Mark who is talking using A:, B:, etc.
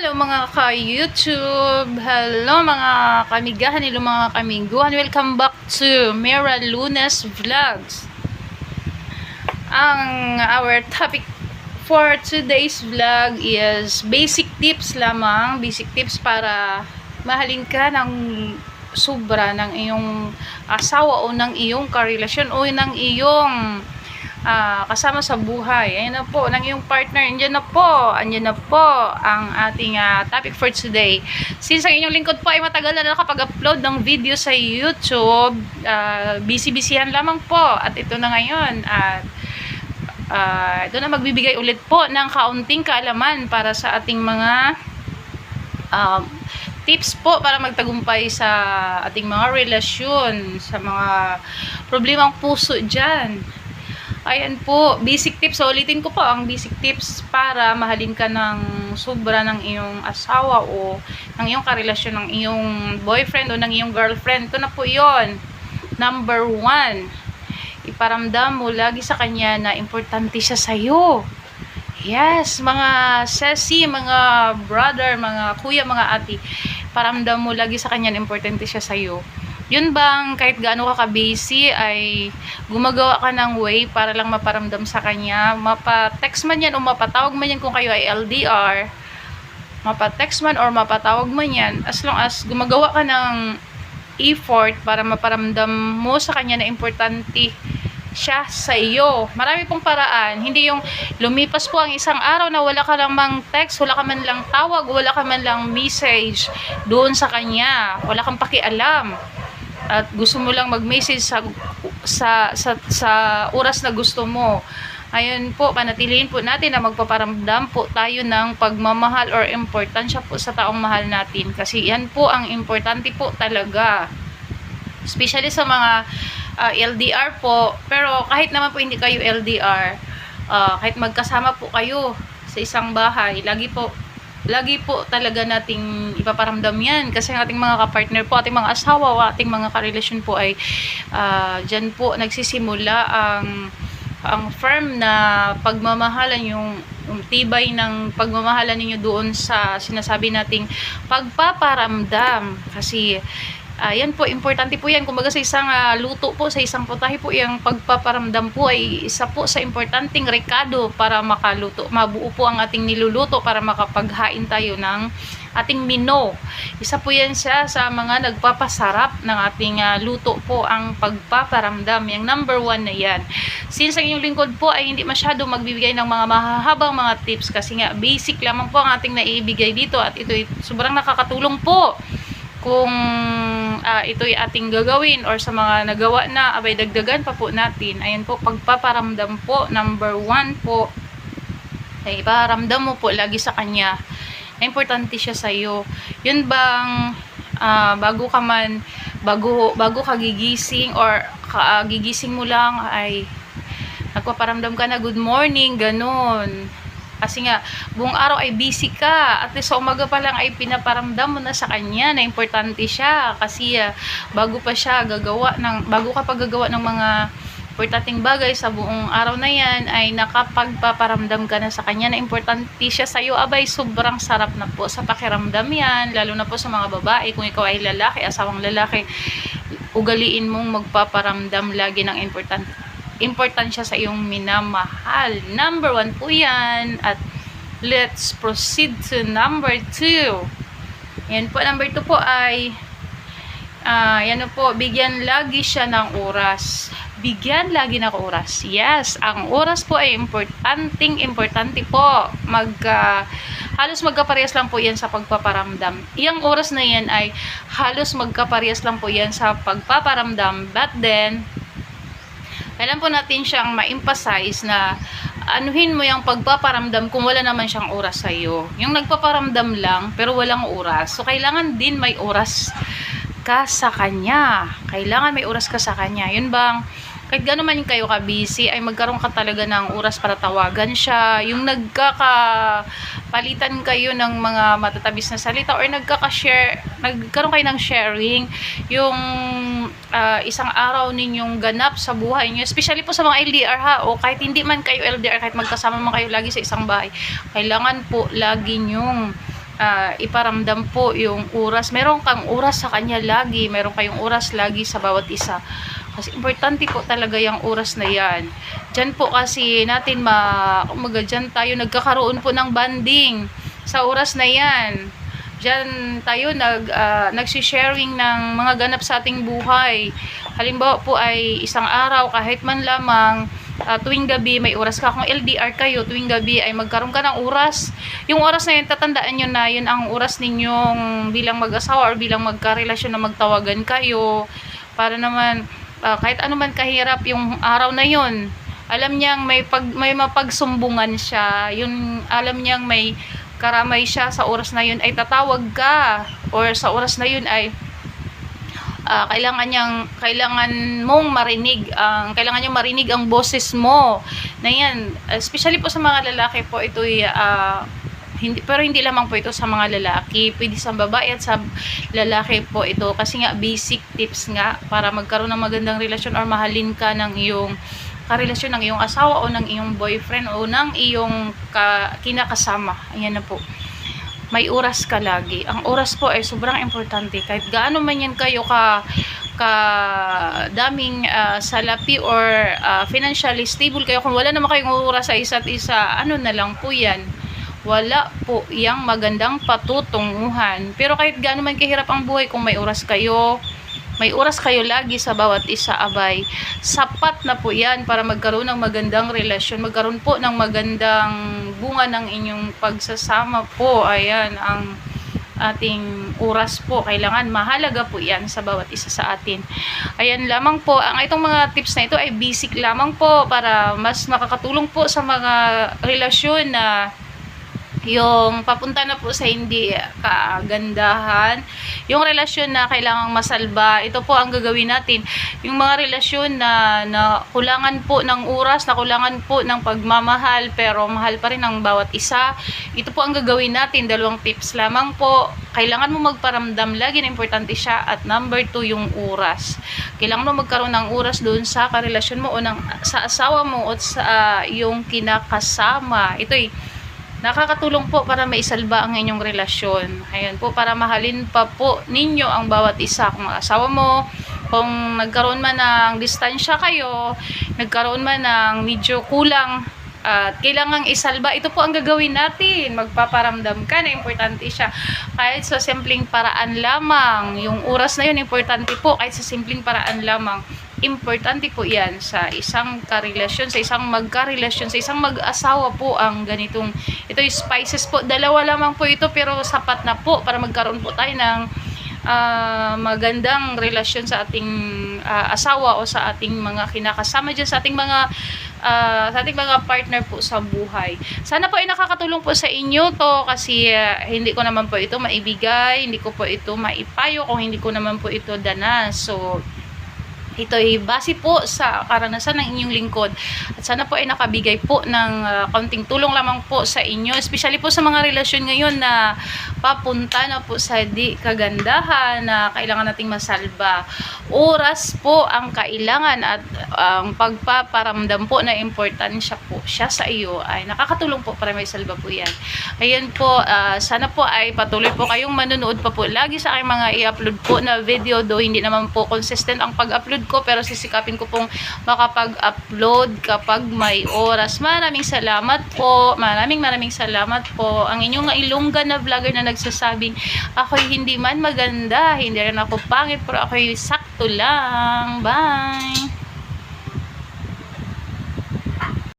A: Hello mga ka-YouTube! Hello mga kamigahan, hello mga kamingguhan. Welcome back to Mera Lunas Vlogs. Our topic for today's vlog is basic tips lamang. Basic tips para mahalin ka ng sobra ng iyong asawa o ng iyong karelasyon o ng iyong kasama sa buhay. Ayun na po, ng iyong partner. Andyan na po ang ating topic for today. Since ang inyong lingkod po ay matagal na nakapag-upload ng video sa YouTube, busy-busyhan lamang po. At ito na ngayon. Ito na magbibigay ulit po ng kaunting kaalaman para sa ating mga tips po para magtagumpay sa ating mga relasyon, sa mga problemang puso dyan. Ayan po, basic tips. So, ulitin ko po ang basic tips para mahalin ka ng sobra ng iyong asawa o ng iyong karelasyon, ng iyong boyfriend o ng iyong girlfriend. Ito na po yon. Number 1, iparamdam mo lagi sa kanya na importante siya sa'yo. Yes, mga sesi, mga brother, mga kuya, mga ate, paramdam mo lagi sa kanya na importante siya sa'yo. Yun bang kahit gaano ka ka-busy ay gumagawa ka ng way para lang maparamdam sa kanya, mapa-text man yan o mapatawag man yan kung kayo ay LDR, mapa-text man or mapatawag man yan, as long as gumagawa ka ng effort para maparamdam mo sa kanya na importante siya sa iyo. Marami pong paraan, hindi yung lumipas po ang isang araw na wala ka lang mang text, wala ka man lang tawag, wala ka man lang message doon sa kanya, wala kang pakialam. At gusto mo lang mag-message sa oras na gusto mo. Ayun po, panatilihin po natin na magpaparamdam po tayo ng pagmamahal or importansya po sa taong mahal natin. Kasi yan po ang importante po talaga. Especially sa mga LDR po. Pero kahit naman po hindi kayo LDR, kahit magkasama po kayo sa isang bahay, lagi po talaga nating ipaparamdam yan kasi ang ating mga kapartner po, ating mga asawa o ating mga karelasyon po ay dyan po nagsisimula ang firm na pagmamahalan, yung tibay ng pagmamahalan ninyo doon sa sinasabi nating pagpaparamdam. Kasi yan po, importante po yan. Kumbaga sa isang luto po, sa isang putahe po, yung pagpaparamdam po ay isa po sa importanteng rekado para makaluto. Mabuo po ang ating niluluto para makapaghain tayo ng ating mino. Isa po yan siya sa mga nagpapasarap ng ating luto po, ang pagpaparamdam. Yung number 1 na yan. Since ang inyong lingkod po ay hindi masyado magbibigay ng mga mahahabang mga tips kasi nga basic lamang po ang ating naibigay dito at ito ay sobrang nakakatulong po kung ito'y ating gagawin or sa mga nagawa na, abay dagdagan pa po natin. Ayan po, pagpaparamdam po, number 1 po, ay iparamdam mo po lagi sa kanya na importante siya sa iyo. Yun bang bago ka gigising or gigising mo lang ay nagpaparamdam ka na good morning, ganun. Kasi nga, buong araw ay busy ka. At least sa umaga pa lang ay pinaparamdam mo na sa kanya na importante siya. Kasi bago ka pa gagawa ng mga importanteng bagay sa buong araw na yan, ay nakapagpaparamdam ka na sa kanya na importante siya sa'yo. Abay, sobrang sarap na po sa pakiramdam yan. Lalo na po sa mga babae. Kung ikaw ay lalaki, asawang lalaki, ugaliin mong magpaparamdam lagi ng importansya sa iyong minamahal. Number 1 po yan. At let's proceed to number 2. Yan po, number 2 po ay yan po, bigyan lagi siya ng oras. Bigyan lagi ng oras. Yes, ang oras po ay importante po. Halos magkaparehas lang po yan sa pagpaparamdam. Iyang oras na yan ay halos magkaparehas lang po yan sa pagpaparamdam. But then, kailan po natin siyang ma-emphasize na anuhin mo yung pagpaparamdam kung wala naman siyang oras sa iyo. Yung nagpaparamdam lang pero walang oras. So kailangan din may oras ka sa kanya. Kailangan may oras ka sa kanya. Yun bang kahit gano'n man kayo ka-busy, ay magkaroon ka talaga ng oras para tawagan siya. Yung nagkakapalitan kayo ng mga matatabis na salita or nagkaroon kayo ng sharing, yung isang araw ninyong ganap sa buhay niyo. Especially po sa mga LDR o kahit hindi man kayo LDR, kahit magkasama man kayo lagi sa isang bahay, kailangan po lagi nyong iparamdam po yung oras. Meron kang oras sa kanya lagi, meron kayong oras lagi sa bawat isa. Kasi importante po talaga yung oras na yan. Diyan po kasi natin kumaga dyan tayo nagkakaroon po ng bonding sa oras na yan. Diyan tayo nagsisharing ng mga ganap sa ating buhay. Halimbawa po ay isang araw, kahit man lamang tuwing gabi may oras ka. Kung LDR kayo, tuwing gabi ay magkaroon ka ng oras. Yung oras na yun, tatandaan nyo na yun ang oras ninyong bilang mag-asawa or bilang magkarelasyon na magtawagan kayo. Para naman, kahit ano man kahirap yung araw na yun, alam niyang may mapagsumbungan siya. Yun, alam niyang may karamay siya sa oras na yun ay tatawag ka, or sa oras na yun ay kailangan mong marinig ang boses mo na yan. Especially po sa mga lalaki po, ito hindi lamang po ito sa mga lalaki, pwede sa babae at sa lalaki po ito, kasi nga basic tips nga para magkaroon ng magandang relasyon or mahalin ka ng iyong karelasyon ng iyong asawa o ng iyong boyfriend o ng iyong kinakasama. Ayan na po, may oras ka lagi. Ang oras po ay sobrang importante. Kahit gaano man yan kayo daming salapi or financially stable kayo, kung wala naman kayong oras sa isa't isa, ano na lang po yan, wala po yang magandang patutunguhan. Pero kahit gaano man kahirap ang buhay, kung may oras kayo lagi sa bawat isa, abay, sapat na po yan para magkaroon ng magandang relasyon, magkaroon po ng magandang bunga ng inyong pagsasama po. Ayan, ang ating oras po, kailangan mahalaga po yan sa bawat isa sa atin. Ayan lamang po, ang itong mga tips na ito ay basic lamang po para mas makakatulong po sa mga relasyon na yung papunta na po sa hindi kagandahan, yung relasyon na kailangang masalba. Ito po ang gagawin natin. Yung mga relasyon na kulangan po ng oras, na kulangan po ng pagmamahal, pero mahal pa rin ang bawat isa. Ito po ang gagawin natin. 2 tips lamang po. Kailangan mo magparamdam lagi na importante siya, at number 2 yung oras. Kailangan mo magkaroon ng oras doon sa karelasyon mo o sa asawa mo o sa yung kinakasama. Ito'y nakakatulong po para maisalba ang inyong relasyon. Ayan po, para mahalin pa po ninyo ang bawat isa. Kung asawa mo, kung nagkaroon man ng distansya kayo, nagkaroon man ng medyo kulang, at kailangang isalba, ito po ang gagawin natin. Magpaparamdam ka na importante siya. Kahit sa simpleng paraan lamang, yung oras na yun, importante po. Kahit sa simpleng paraan lamang, importante po yan sa isang karelasyon, sa isang magkarelasyon, sa isang mag-asawa po ang ganitong, ito yung spices po, 2 lamang po ito, pero sapat na po para magkaroon po tayo ng magandang relasyon sa ating asawa o sa ating mga kinakasama dyan, sa ating mga partner po sa buhay. Sana po ay nakakatulong po sa inyo to, kasi hindi ko naman po ito maibigay, hindi ko po ito maipayo kung hindi ko naman po ito danas. So ito ay base po sa karanasan ng inyong lingkod, at sana po ay nakabigay po ng kaunting tulong lamang po sa inyo, especially po sa mga relasyon ngayon na papunta na po sa di kagandahan, na kailangan nating masalba. Oras po ang kailangan, at ang pagpaparamdam po na importansya po siya sa iyo ay nakakatulong po para may salba po yan. Ayan po, sana po ay patuloy po kayong manonood pa po lagi sa aking mga i-upload po na video, do hindi naman po consistent ang pag-upload ko, pero sisikapin ko pong makapag-upload kapag may oras. Maraming salamat po. Maraming salamat po. Ang inyong Ilongga na vlogger na nagsasabing ako'y hindi man maganda, hindi rin ako pangit, pero ako'y sakto lang. Bye!